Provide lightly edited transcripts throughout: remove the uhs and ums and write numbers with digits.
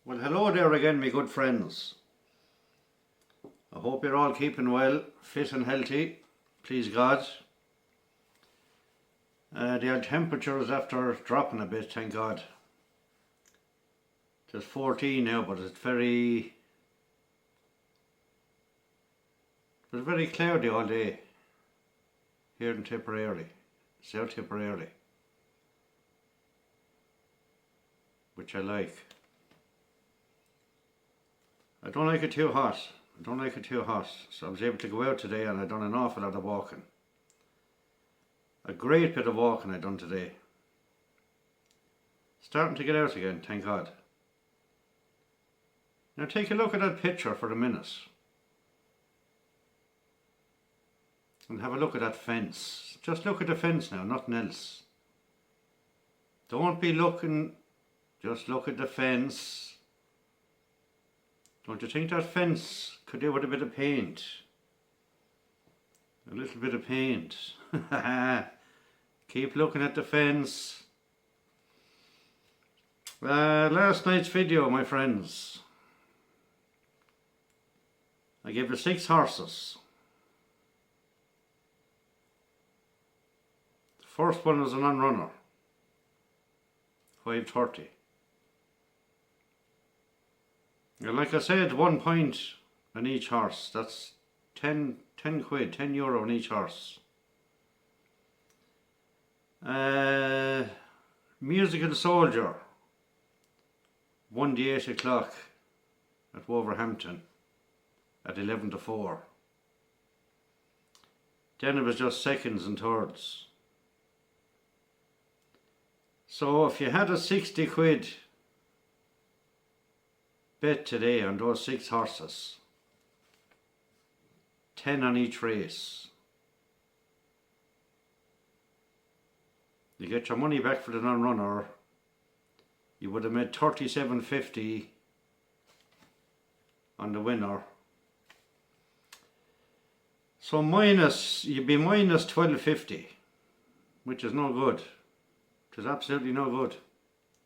Well, hello there again, my good friends. I hope you're all keeping well, fit and healthy, please God. The temperature is after dropping a bit, thank God. It's 14 now, but it's very cloudy all day here in Tipperary, South Tipperary, which I like. I don't like it too hot. So I was able to go out today and I done an awful lot of walking. A great bit of walking I done today. Starting to get out again, thank God. Now take a look at that picture for a minute. And have a look at that fence. Just look at the fence now, nothing else. Don't be looking, just look at the fence. Don't you think that fence could do with a bit of paint? A little bit of paint. Keep looking at the fence. Last night's video, my friends. I gave you 6 horses. The first one was an on-runner. 5:30. And like I said, 1 point on each horse. That's 10 quid, €10 on each horse. Musical Soldier won the 8 o'clock at Wolverhampton at 11-4. Then it was just seconds and thirds. So if you had a 60 quid bet today on those 6 horses, 10 on each race, you get your money back for the non-runner. You would have made 37.50 on the winner. So you'd be minus 12.50, which is no good. It is absolutely no good.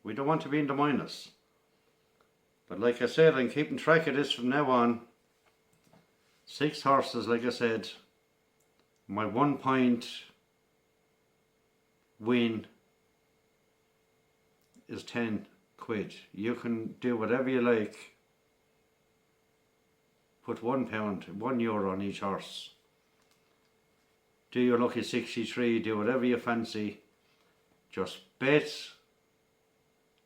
We don't want to be in the minus. But like I said, I'm keeping track of this from now on. 6 horses, like I said. My 1 point win is 10 quid. You can do whatever you like. Put £1, €1 on each horse. Do your lucky 63, do whatever you fancy. Just bet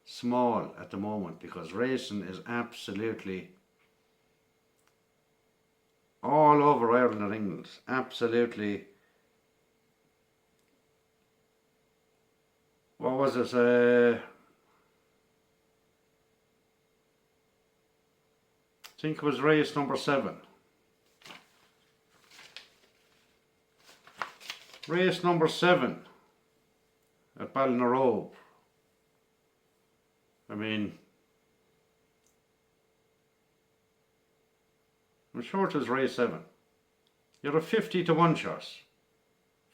small at the moment, because racing is absolutely all over Ireland and England. Absolutely. What was it? I think it was race number 7. Race number 7 at Ballinarrobe. I mean, I'm sure it was race 7. You're a 50-1 shot.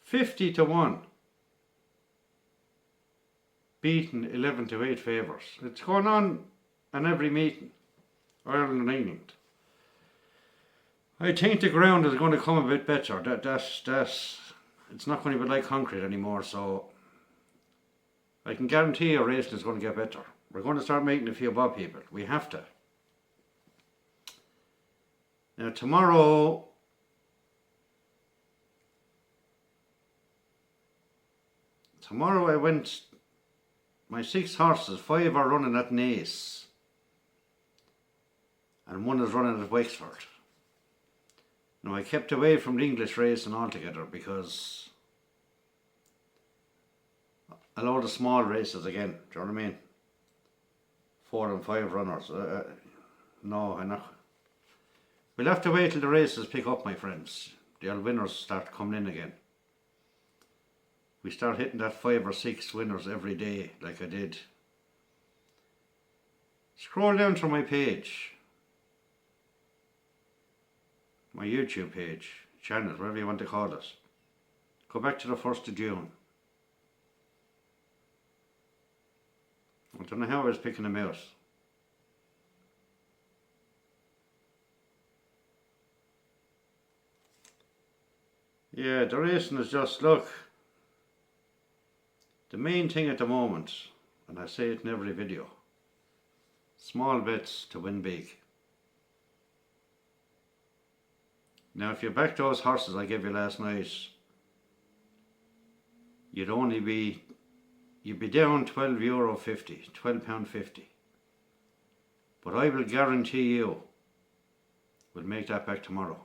50-1. Beaten 11-8 favours. It's going on in every meeting, Ireland and England. I think the ground is going to come a bit better. It's not going to be like concrete anymore, so I can guarantee your racing is going to get better. We're going to start making a few bob people. We have to. Now tomorrow I went, my 6 horses, 5 are running at Naas and 1 is running at Wexford. Now I kept away from the English racing altogether because a load of small races again, do you know what I mean? 4 and 5 runners. No, I'm not. We'll have to wait till the races pick up, my friends. The old winners start coming in again. We start hitting that 5 or 6 winners every day, like I did. Scroll down to my page. My YouTube page, channel, whatever you want to call it. Go back to the 1st of June. I don't know how I was picking them out. Yeah, the racing is just, look, the main thing at the moment, and I say it in every video, small bets to win big. Now if you back those horses I gave you last night, you'd be down €12.50, £12.50. But I will guarantee you we'll make that back tomorrow.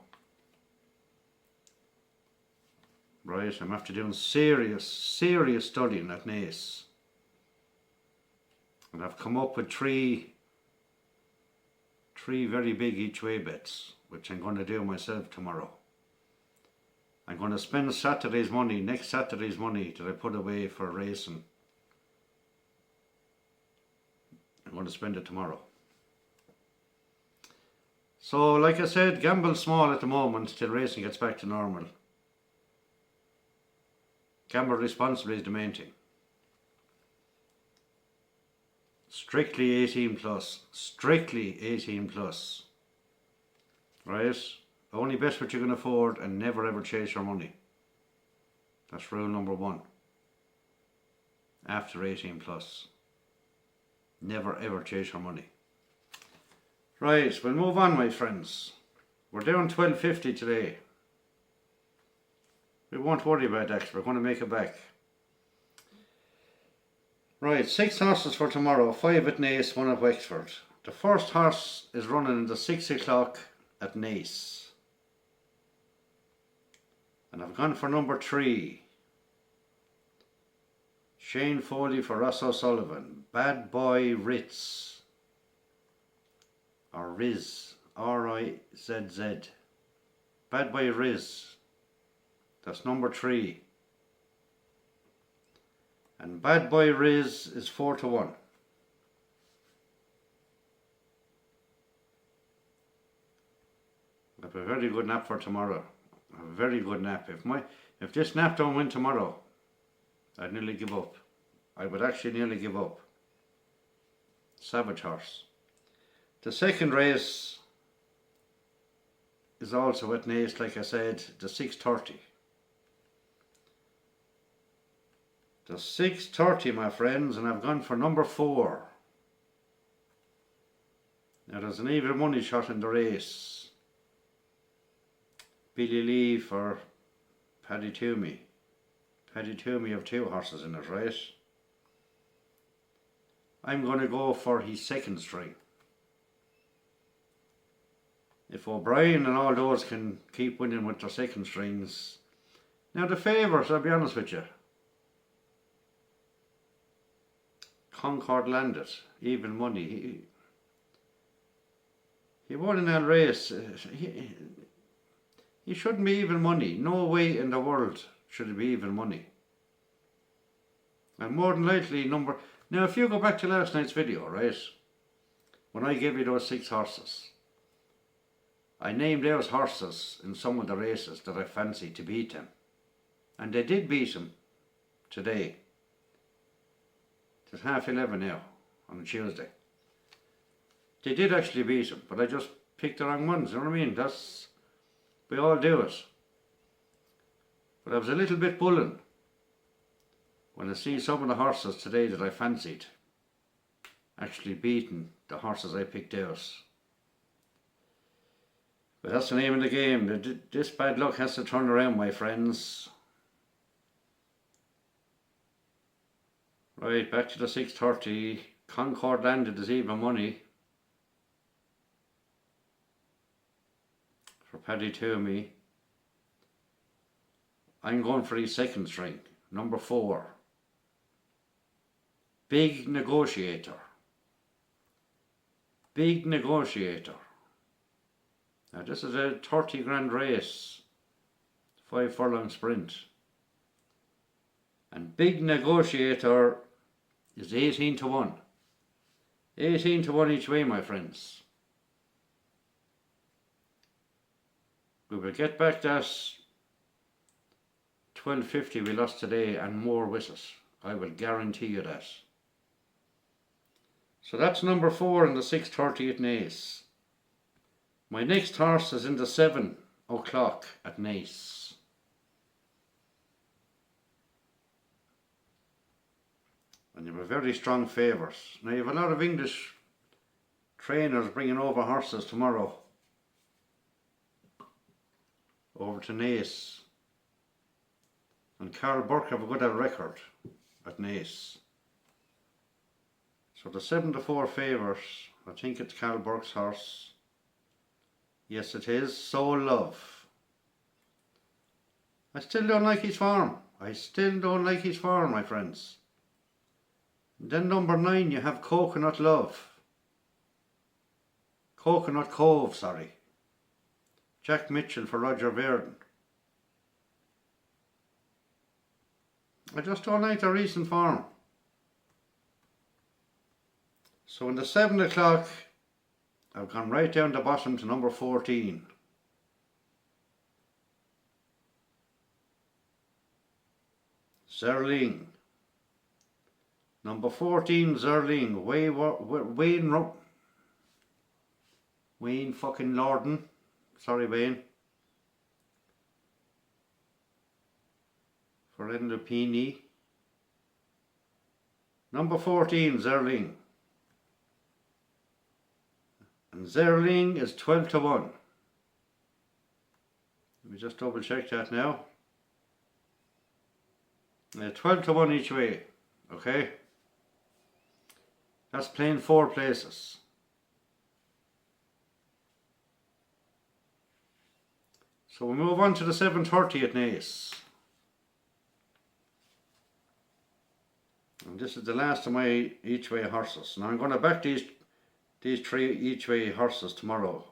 Right, I'm after doing serious studying at Naas. And I've come up with three very big each way bets, which I'm going to do myself tomorrow. I'm going to spend next Saturday's money that I put away for racing. I'm going to spend it tomorrow. So like I said, gamble small at the moment till racing gets back to normal. Gamble responsibly is the main thing. Strictly 18 plus. Strictly 18 plus. Right? Only bet what you can afford and never ever chase your money. That's rule number 1. After 18 plus. Never ever chase your money. Right, we'll move on, my friends. We're down $12.50 today. We won't worry about that, we're going to make it back. Right, 6 horses for tomorrow, 5 at Naas, 1 at Wexford. The first horse is running in the 6 o'clock at Naas. And I've gone for number 3. Shane Foley for Ross O'Sullivan. Bad Boy Ritz. Or Riz. R-I-Z-Z. Bad Boy Riz. That's number 3. And Bad Boy Riz is 4-1. I have a very good nap for tomorrow. A very good nap. If this nap don't win tomorrow, I'd nearly give up. I would actually nearly give up. Savage horse. The second race is also at Naas, like I said, the 6:30. The 6:30, my friends, and I've gone for number 4. Now there's an even money shot in the race. Billy Lee for Paddy Toomey. Paddy Toomey have 2 horses in it, right? I'm going to go for his second string. If O'Brien and all those can keep winning with their second strings. Now the favourites, I'll be honest with you. Concord Landed, even money. He won in that race. He shouldn't be even money. No way in the world should it be even money. And more than likely number... Now if you go back to last night's video, right, when I gave you those 6 horses, I named those horses in some of the races that I fancied to beat them. And they did beat them today. It's 11:30 now on a Tuesday. They did actually beat him, but I just picked the wrong ones, you know what I mean? We all do it. But I was a little bit bulling when I see some of the horses today that I fancied actually beating the horses I picked out. But that's the name of the game. This bad luck has to turn around, my friends. Right, back to the 6:30. Concord Landed is even money for Paddy Toomey. I'm going for his second string, number 4. Big Negotiator. Big Negotiator. Now this is a 30 grand race, 5 furlong sprint. And Big Negotiator is 18-1. 18-1 each way, my friends. We will get back that $12.50 we lost today and more with it. I will guarantee you that. So that's number 4 in the 6:30 at Naas. My next horse is in the 7 o'clock at Naas. And you have a very strong favours. Now you have a lot of English trainers bringing over horses tomorrow. Over to Naas. And Carl Burke have a good record at Naas. So the 7-4 favours, I think it's Carl Burke's horse. Yes it is, So Love. I still don't like his form. I still don't like his form, my friends. Then number 9 you have Coconut Love. Coconut Cove, sorry. Jack Mitchell for Roger Verdon. I just don't like the recent form. So in the 7 o'clock, I've gone right down the bottom to number 14. Zerling. Number 14, Zerling. Wayne fucking Lorden. Sorry, Wayne. For Endopini. Number 14, Zerling. And Zerling is 12-1. Let me just double check that now. 12-1 each way. Okay. That's playing 4 places. So we move on to the 7:30 at Naas. And this is the last of my each way horses. Now I'm going to back these 3 each way horses tomorrow.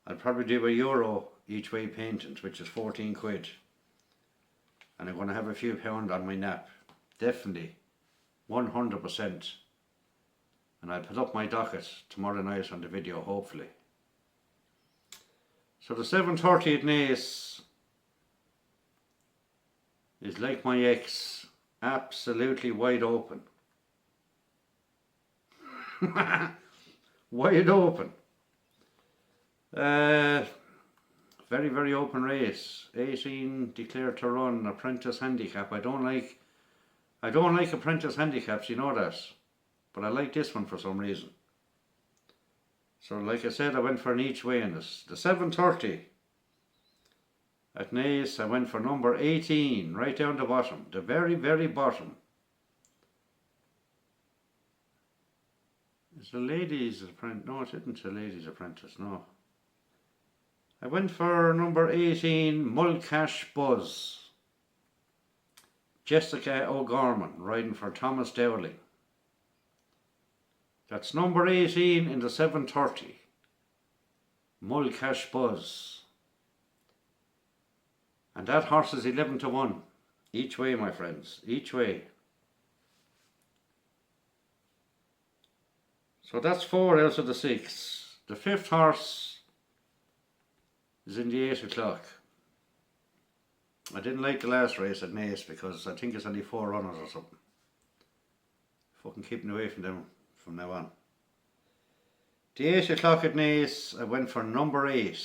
I'll probably do €1 each way painting, which is 14 quid. And I'm going to have a few pound on my nap. Definitely. 100%. And I'll put up my docket tomorrow night on the video, hopefully. So the 7:30 at Naas is like my ex, absolutely wide open. Wide open. Very, very open race. 18 declared to run, apprentice handicap. I don't like apprentice handicaps, you know that. But I like this one for some reason. So like I said, I went for an each way in this. The 7:30 at Naas, I went for number 18, right down the bottom. The very, very bottom. It's a ladies' apprentice. No, it isn't a ladies' apprentice, no. I went for number 18, Mulcash Buzz. Jessica O'Gorman, riding for Thomas Dowling. That's number 18 in the 7:30. Mulcash Buzz. And that horse is 11-1. Each way, my friends. Each way. So that's 4 out of the 6. The 5th horse is in the 8 o'clock. I didn't like the last race at Naas because I think it's only 4 runners or something. Fucking keeping away from them from now on. The 8 o'clock at Naas, I went for number 8.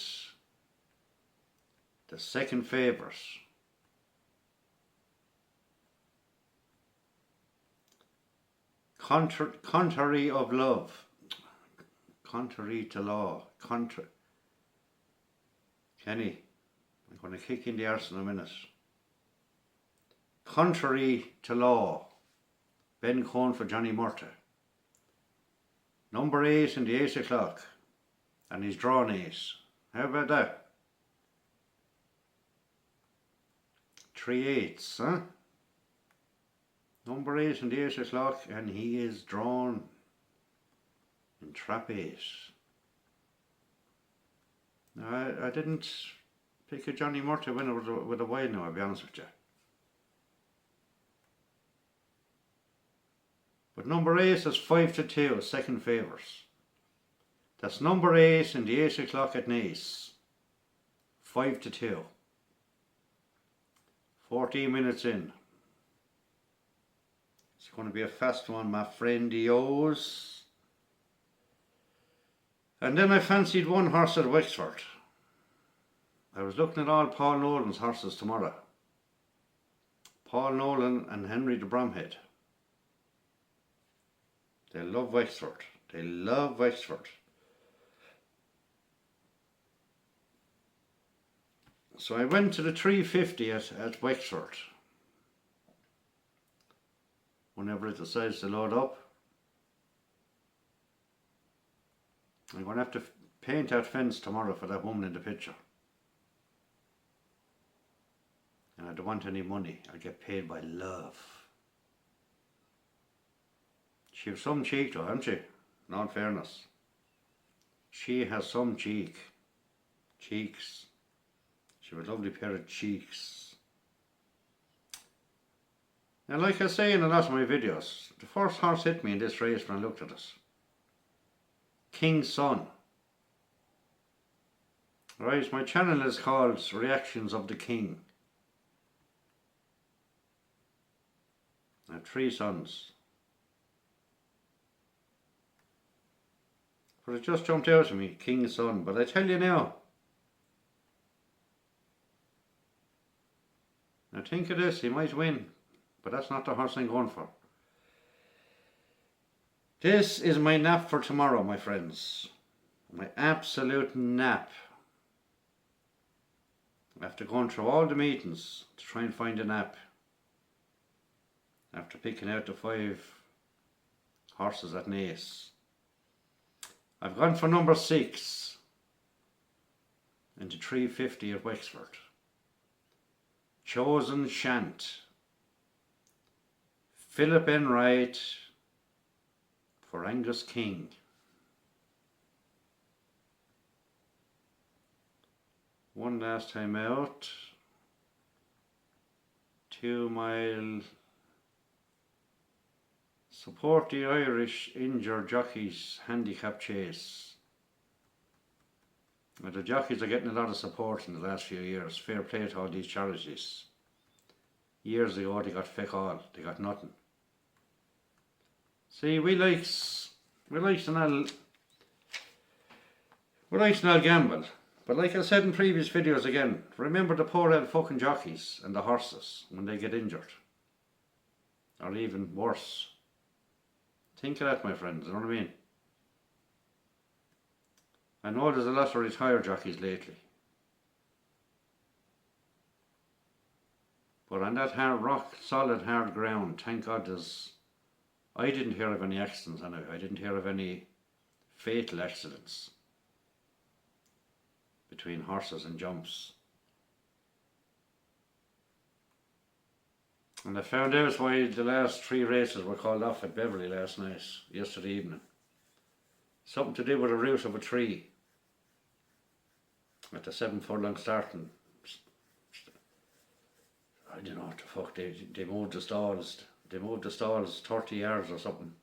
The second favourite. Contrary of love. Contrary to law. Kenny, I'm going to kick in the arse in a minute. Contrary to law. Ben Cohn for Johnny Murta. Number 8 in the 8 o'clock. And he's drawn 8. How about that? 3 8s, huh? Number 8 in the 8 o'clock, and he is drawn in trap 8. Now, I didn't pick a Johnny Murta winner with a wide now, I'll be honest with you. But number 8 is 5-2, second favours. That's number 8 in the 8 o'clock at Naas. 5-2. 14 minutes in. It's going to be a fast one, my friendios. And then I fancied one horse at Wexford. I was looking at all Paul Nolan's horses tomorrow. Paul Nolan and Henry de Bromhead. They love Wexford. They love Wexford. So I went to the 350 at Wexford. Whenever it decides to load up. I'm going to have to paint that fence tomorrow for that woman in the picture. And I don't want any money. I'll get paid by love. She has some cheek though, hasn't she? In all fairness. She has some cheek. Cheeks. She has a lovely pair of cheeks. Now, like I say in a lot of my videos, the first horse hit me in this race when I looked at it. King's Son. Right, my channel is called Reactions of the King. I have 3 sons. But it just jumped out at me, King's Son. But I tell you now, I think of this, he might win. But that's not the horse I'm going for. This is my nap for tomorrow, my friends. My absolute nap. After going through all the meetings to try and find a nap. After picking out the 5 horses at Naas. I've gone for number 6. Into 350 at Wexford. Chosen Shant. Philip Enright for Angus King. One last time out. 2 mile. Support the Irish injured jockeys handicap chase. Well, the jockeys are getting a lot of support in the last few years. Fair play to all these charities. Years ago they got feck all. They got nothing. See, we likes to not gamble. But like I said in previous videos again, remember the poor old fucking jockeys and the horses when they get injured. Or even worse. Think of that, my friends, you know what I mean? I know there's a lot of retired jockeys lately. But on that hard rock, solid hard ground, thank God I didn't hear of any accidents anyway. I didn't hear of any fatal accidents between horses and jumps. And I found out why the last 3 races were called off at Beverley yesterday evening. Something to do with the root of a tree at the 7 furlong starting. I don't know what the fuck, they moved the stalls. They moved the stalls 30 yards or something.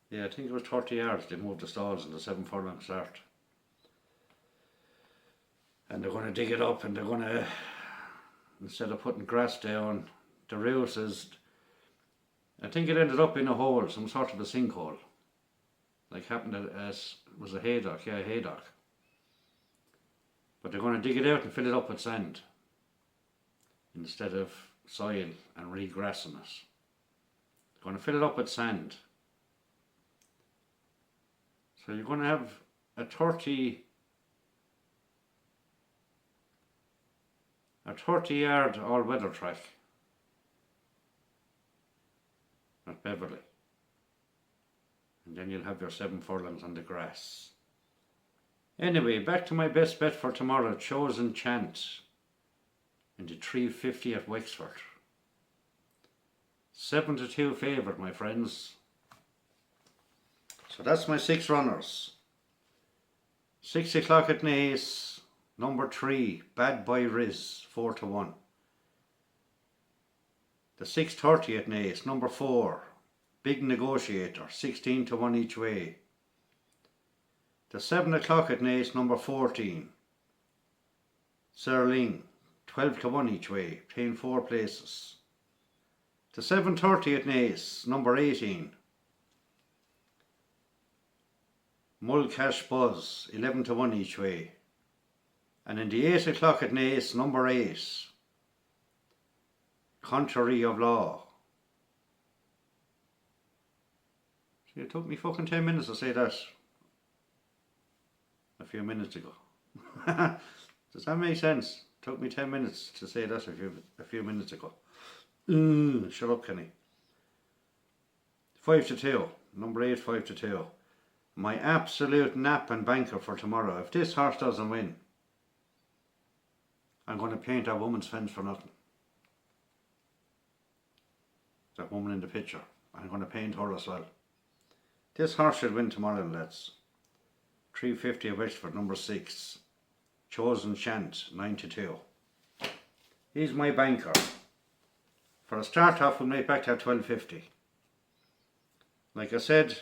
Yeah, I think it was 30 yards they moved the stalls in the 7 furlong start. And they're going to dig it up and they're going to, instead of putting grass down, the root is, I think it ended up in a hole, some sort of a sinkhole. Like happened as was a haydock, yeah, a haydock. But they're going to dig it out and fill it up with sand instead of soil and re-grassing it. They're going to fill it up with sand. So you're going to have a 30 yard all-weather track at Beverley. And then you'll have your 7 furlongs on the grass. Anyway, back to my best bet for tomorrow, Chosen Chant into 350 at Wexford. 7-2 favourite, my friends. So that's my 6 runners. 6 o'clock at Naas, number 3, Bad Boy Riz, 4-1. The 6:30 at Naas, number 4, Big Negotiator, 16-1 each way. The 7 o'clock at Naas, number 14, Serling, 12-1 each way, paying 4 places. The 7:30 at Naas, number 18, Mulcash Buzz, 11-1 each way. And in the 8 o'clock at Naas, number 8, contrary of law. See, it took me fucking 10 minutes to say that a few minutes ago. Does that make sense? It took me 10 minutes to say that a few minutes ago. Shut up, Kenny. 5-2, number 8, 5-2. My absolute nap and banker for tomorrow. If this horse doesn't win, I'm going to paint that woman's fence for nothing. That woman in the picture. I'm going to paint her as well. This horse should win tomorrow, lads. 350 of Wexford, number 6. Chosen Chant, 9-2. He's my banker. For a start off, we'll make back to 1250. Like I said,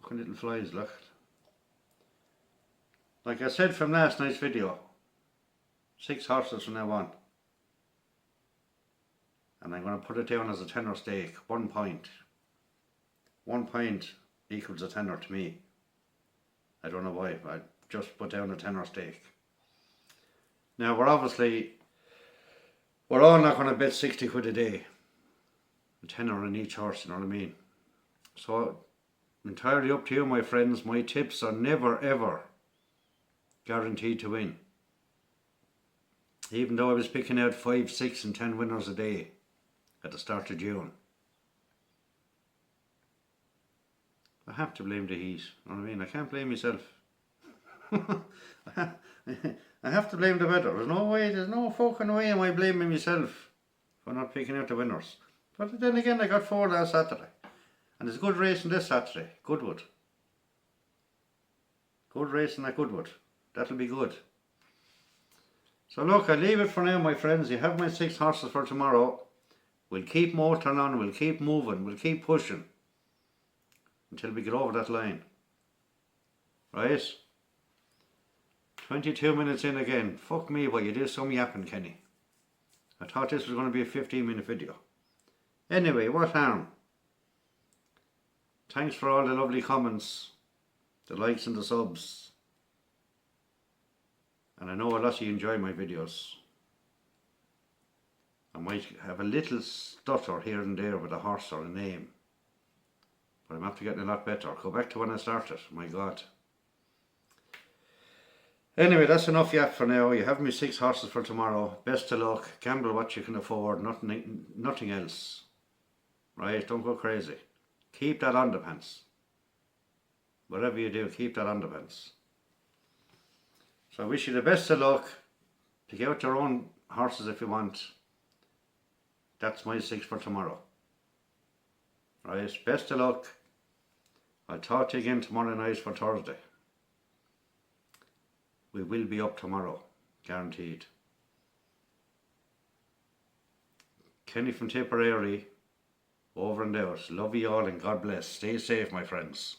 fucking little flies, look. Like I said from last night's video, 6 horses from now on. And I'm going to put it down as a tenner stake, 1 point. 1 point equals a tenner to me. I don't know why, I just put down a tenner stake. Now we're all not going to bet 60 quid a day. A tenner on each horse, you know what I mean? So, entirely up to you, my friends. My tips are never ever guaranteed to win. Even though I was picking out 5, 6 and 10 winners a day at the start of June. I have to blame the heat, you know what I mean? I can't blame myself. I have to blame the weather. There's no fucking way am I blaming myself for not picking out the winners. But then again, I got 4 last Saturday. And there's good racing this Saturday, Goodwood. Good racing at Goodwood. That'll be good. So look, I'll leave it for now, my friends. You have my 6 horses for tomorrow. We'll keep motoring on, we'll keep moving, we'll keep pushing until we get over that line. Right? 22 minutes in again. Fuck me, but you did some yapping, Kenny. I thought this was going to be a 15-minute video. Anyway, what harm? Thanks for all the lovely comments, the likes and the subs. And I know a lot of you enjoy my videos. I might have a little stutter here and there with a horse or a name. But I'm after getting a lot better. Go back to when I started, my God. Anyway, that's enough yap for now. You have me 6 horses for tomorrow. Best of luck. Gamble what you can afford. Nothing else. Right? Don't go crazy. Keep that underpants. Whatever you do, keep that underpants. So I wish you the best of luck. Pick out your own horses if you want. That's my 6 for tomorrow. Right? Best of luck. I'll talk to you again tomorrow night for Thursday. We will be up tomorrow, guaranteed. Kenny from Tipperary, over and out. Love you all and God bless. Stay safe, my friends.